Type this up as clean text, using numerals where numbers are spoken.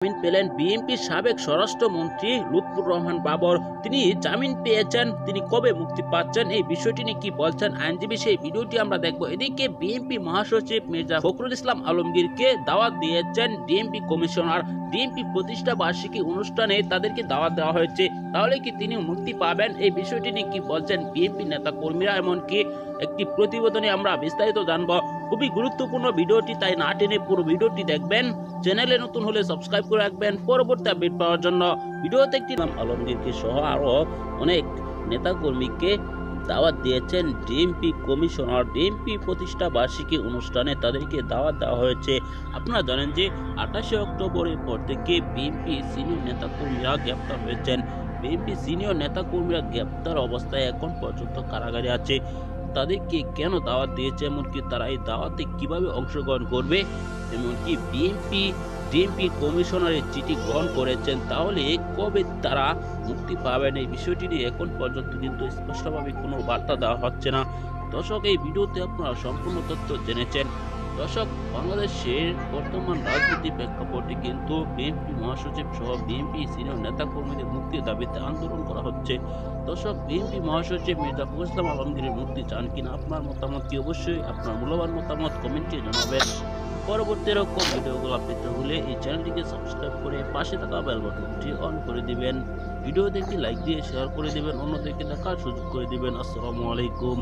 জামিন পেলেন বিএনপির সাবেক স্বরাষ্ট্রমন্ত্রী লুৎফর রহমান বাবর। তিনি জামিন পেয়েছেন, তিনি কবে মুক্তি পাচ্ছেন এই বিষয়টি নিয়ে কি বলছেন আইনজীবী, সেই ভিডিওটি আমরা দেখব। এদিকে বিএনপি মহাসচিব মির্জা ফখরুল ইসলাম আলমগীরকে দাওয়াত দিয়েছেন ডিএমপি কমিশনার। ডিএমপি প্রতিষ্ঠা বার্ষিকী অনুষ্ঠানে তাদেরকে দাওয়াত দেওয়া হয়েছে, তাহলে কি তিনি মুক্তি পাবেন এই বিষয়টি নিয়ে কি বলছেন বিএনপি নেতা কর্মীরা, এমনকি একটি প্রতিবেদনে আমরা বিস্তারিত জানবো। খুবই গুরুত্বপূর্ণ ভিডিওটি, তাই না টেনে পুরো ভিডিওটি দেখবেন। চ্যানেলে নতুন হলে সাবস্ক্রাইব করে রাখবেন পরবর্তী আপডেট পাওয়ার জন্য। ভিডিওতে একটি নাম আলমগীরকে সহ আরো অনেক নেতা কর্মীকে দাওয়াত দিয়েছেন ডিএমপি কমিশনার। ডিএমপি প্রতিষ্ঠা বার্ষিকী অনুষ্ঠানে তাদেরকে দাওয়াত দেওয়া হয়েছে। আপনারা জানেন যে 28 অক্টোবরের পর থেকে বিএনপি সিনিয়র নেতা কর্মীরা গ্রেপ্তার হয়েছেন। বিএনপি সিনিয়র নেতা কর্মীরা গ্রেপ্তার অবস্থায় এখন পর্যন্ত কারাগারে আছে। তাদেরকে কেন দাওয়াত দিয়েছে, এমনকি তারা এই দাওয়াতে কিভাবে অংশগ্রহণ করবে, এমনকি ডিএমপি কমিশনারের চিঠি গ্রহণ করেছেন, তাহলে কবে তারা মুক্তি পাবেন এই বিষয়টি নিয়ে এখন পর্যন্ত কিন্তু স্পষ্টভাবে কোনো বার্তা দেওয়া হচ্ছে না। দর্শক, এই ভিডিওতে আপনারা সম্পূর্ণ তথ্য জেনেছেন। দর্শক, বাংলাদেশের বর্তমান রাজনীতি প্রেক্ষাপটে কিন্তু বিএনপি মহাসচিব সহ বিএনপি সিনিয়র নেতা কর্মীদের মুক্তির দাবিতে আন্দোলন করা হচ্ছে। দর্শক, বিএনপি মহাসচিব মির্জা ফখরুল ইসলাম আলমগীরের মুক্তি চান কিনা, আপনার মতামত কি, অবশ্যই আপনার মূল্যবান মতামত কমেন্টে জানাবেন। পরবর্তী এরকম ভিডিওগুলো পেতে হলে এই চ্যানেলটিকে সাবস্ক্রাইব করে পাশে থাকা বেল বাটনটি অন করে দিবেন। ভিডিও দেখে লাইক দিয়ে শেয়ার করে দিবেন, অন্যদেরকে দেখার সুযোগ করে দিবেন। আসসালামু আলাইকুম।